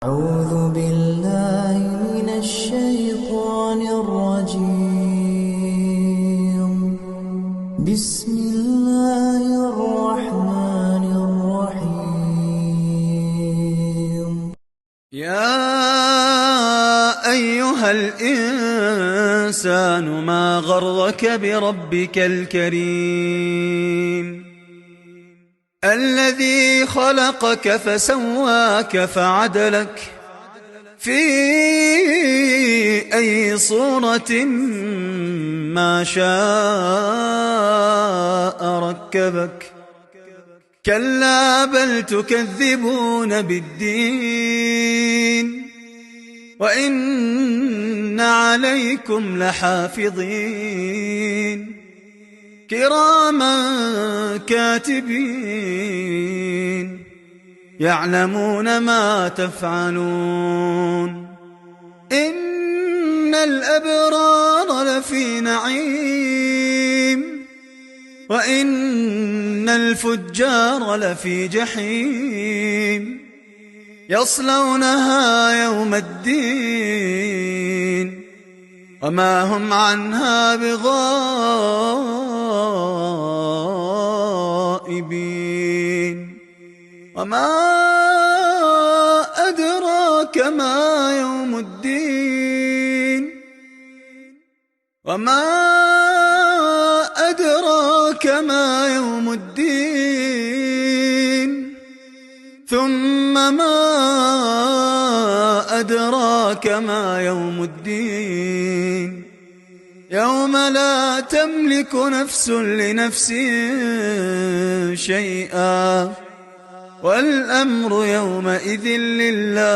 أعوذ بالله من الشيطان الرجيم. بسم الله الرحمن الرحيم. يا أيها الإنسان ما غرك بربك الكريم الذي خلقك فسواك فعدلك في أي صورة ما شاء ركبك. كلا بل تكذبون بالدين وإن عليكم لحافظين كراما كاتبين يعلمون ما تفعلون. إن الأبرار لفي نعيم وإن الفجار لفي جحيم يصلونها يوم الدين وما هم عنها بغائبين. وما أدراك ما يوم الدين وما أدراك ما يوم الدين ثم ما أدراك ما يوم الدين يوم لا تملك نفس لنفس شيئا والأمر يومئذ لله.